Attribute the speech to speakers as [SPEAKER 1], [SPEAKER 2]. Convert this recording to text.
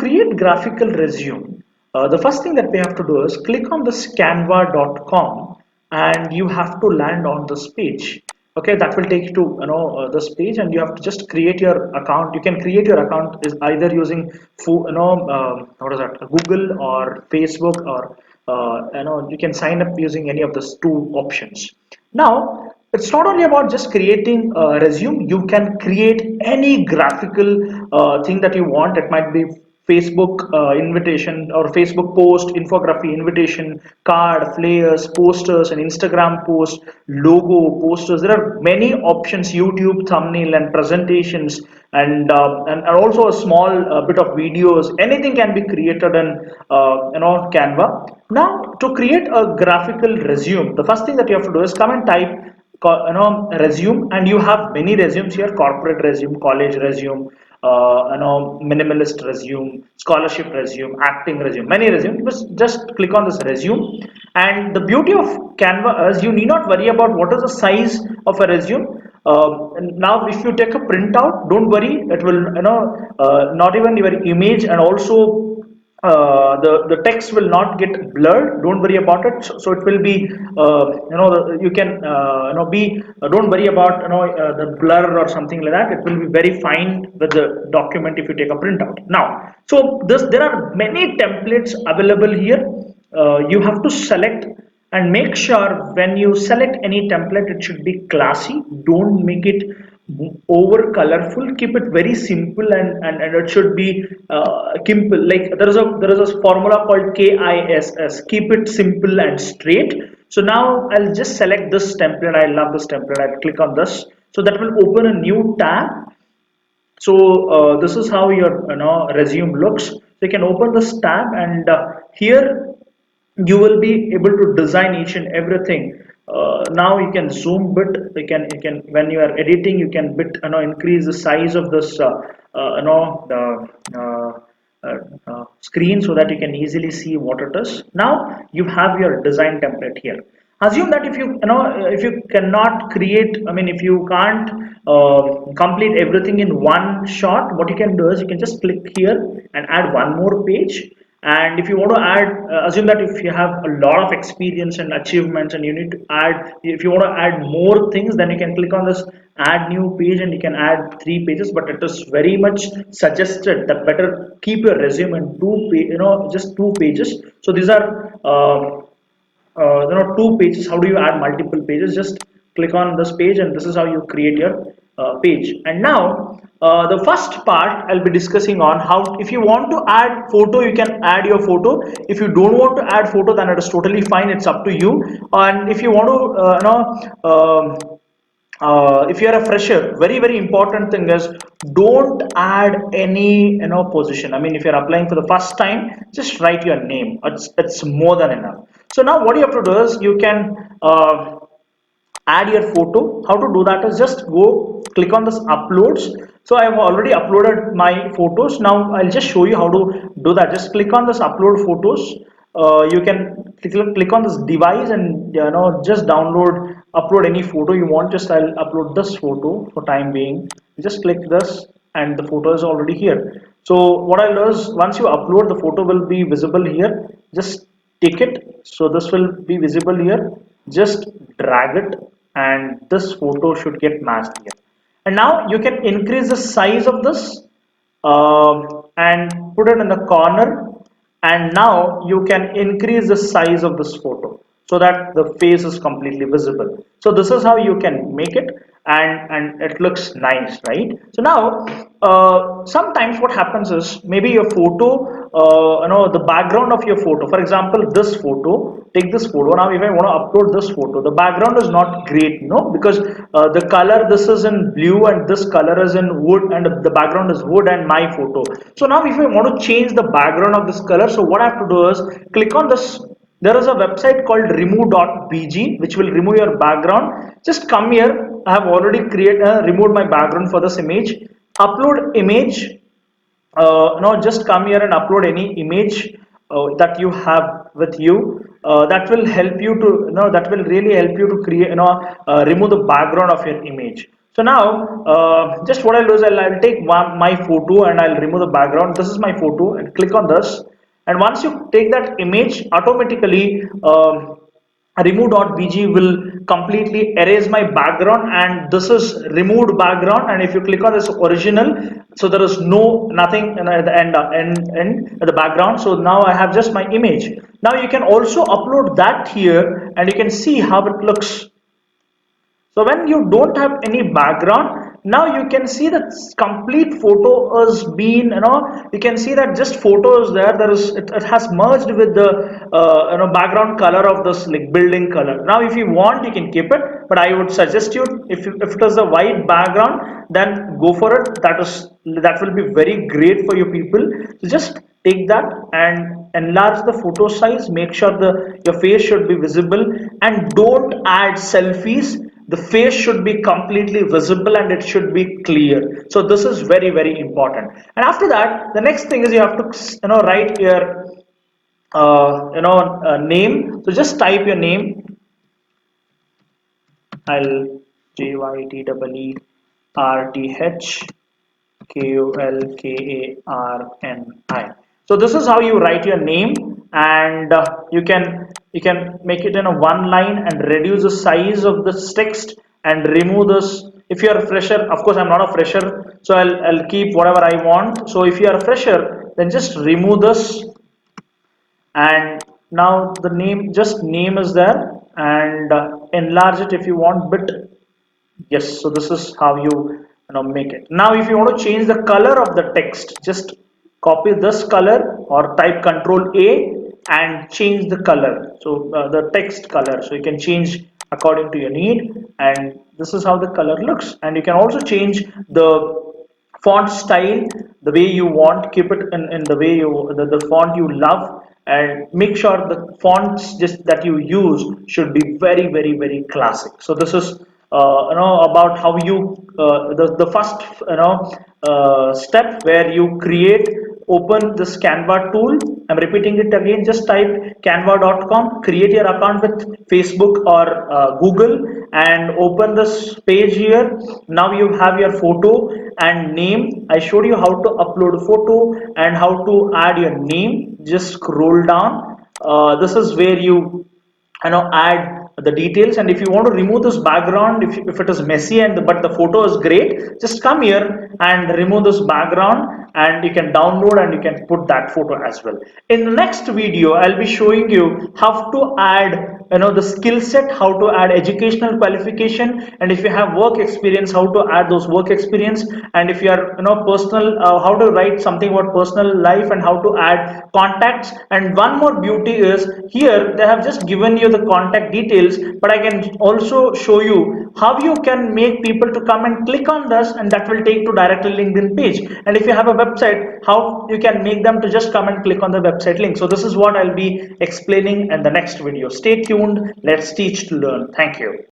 [SPEAKER 1] create graphical resume, the first thing that we have to do is click on this canva.com and you have to land on this page. Okay, that will take you to this page, and you have to just create your account. You can create your account is either using what is that, Google or Facebook, or you can sign up using any of those two options. Now it's not only about just creating a resume. You can create any graphical thing that you want. It might be Facebook invitation or Facebook post, infography, invitation, card, flyers, posters, and Instagram post, logo, posters. There are many options: YouTube thumbnail and presentations, and also a small bit of videos. Anything can be created in Canva. Now, to create a graphical resume, the first thing that you have to do is come and type resume, and you have many resumes here: corporate resume, college resume, minimalist resume, scholarship resume, acting resume, many resumes. Just click on this resume, and the beauty of Canva is you need not worry about what is the size of a resume. Now if you take a printout, don't worry, it will not even your image, and also the text will not get blurred. Don't worry about it. So it will be you can be don't worry about the blur or something like that. It will be very fine with the document if you take a printout. Now, so this there are many templates available here. You have to select, and make sure when you select any template, it should be classy. Don't make it over colorful. Keep it very simple, and it should be simple. Like there is a formula called KISS. Keep it simple and straight. So now I'll just select this template. I love this template. I'll click on this, so that will open a new tab. So this is how your resume looks. So you can open this tab, and here you will be able to design each and everything. Now you can zoom bit. You can when you are editing, you can bit increase the size of this the screen, so that you can easily see what it is. Now you have your design template here. Assume that if you cannot create, I mean, if you can't complete everything in one shot, what you can do is you can just click here and add one more page. And if you want to add, assume that if you have a lot of experience and achievements, and you need to add, if you want to add more things, then you can click on this add new page, and you can add 3 pages. But it is very much suggested that better keep your resume in just 2 pages. So these are 2 pages. How do you add multiple pages? Just click on this page, and this is how you create your page. And now the first part I'll be discussing on how, if you want to add photo, you can add your photo. If you don't want to add photo, then it is totally fine. It's up to you. And if you want to if you are a fresher, very important thing is, don't add any position. I mean, if you're applying for the first time, just write your name. It's more than enough. So now what you have to do is, you can add your photo. How to do that is, just go click on this uploads. So I have already uploaded my photos. Now I'll just show you how to do that. Just click on this upload photos. You can click on this device, and just upload any photo you want. Just I'll upload this photo for time being. Just click this, and the photo is already here. So what I'll do is, once you upload, the photo will be visible here. Just take it. So this will be visible here. Just drag it, and this photo should get matched here. And now you can increase the size of this, and put it in the corner. And now you can increase the size of this photo, so that the face is completely visible. So this is how you can make it, and it looks nice, right? So now sometimes what happens is, maybe your photo, the background of your photo, for example, this photo, take this photo. Now if I want to upload this photo, the background is not great, because the color, this is in blue, and this color is in wood, and the background is wood, and my photo. So now if I want to change the background of this color, so what I have to do is, click on this. There is a website called remove.bg, which will remove your background. Just come here. I have already removed my background for this image. Upload image. Now just come here and upload any image that you have with you. That will help you to that will really help you to create remove the background of your image. So now, just what I'll do is I'll take my photo and I'll remove the background. This is my photo and click on this. And once you take that image, automatically remove.bg will completely erase my background, and this is removed background. And if you click on this original, so there is nothing at the end at the background. So now I have just my image. Now you can also upload that here and you can see how it looks. So when you don't have any background, now you can see that complete photo is being, you can see that just photo is there. It has merged with the background color of this like building color. Now if you want, you can keep it, but I would suggest you, if it is a white background, then go for it. That will be very great for you people. So just take that and enlarge the photo size. Make sure your face should be visible, and don't add selfies. The face should be completely visible and it should be clear. So this is very, very important. And after that, the next thing is you have to write your name. So just type your name. I'll JYTEERTHKULKARNI. So this is how you write your name, and you can make it in a one line and reduce the size of this text and remove this. If you are a fresher, of course I'm not a fresher, so I'll keep whatever I want. So if you are a fresher, then just remove this, and now the name, just name is there, and enlarge it if you want bit. Yes, so this is how you make it. Now if you want to change the color of the text, just copy this color or type Control A and change the color. So the text color, so you can change according to your need, and this is how the color looks. And you can also change the font style the way you want. Keep it in the way the font you love, and make sure the fonts just that you use should be very, very, very classic. So this is about how you the first step where you create. Open this Canva tool. I'm repeating it again. Just type canva.com, create your account with Facebook or Google, and open this page here. Now you have your photo and name. I showed you how to upload photo and how to add your name. Just scroll down. This is where you add the details. And if you want to remove this background, if it is messy but the photo is great, just come here and remove this background, and you can download and you can put that photo as well. In the next video, I'll be showing you how to add the skill set, how to add educational qualification, and if you have work experience, how to add those work experience. And if you are personal, how to write something about personal life, and how to add contacts. And one more beauty is here they have just given you the contact details, but I can also show you how you can make people to come and click on this, and that will take to directly LinkedIn page. And if you have a website, how you can make them to just come and click on the website link. So this is what I'll be explaining in the next video. Stay tuned. Let's teach to learn. Thank you.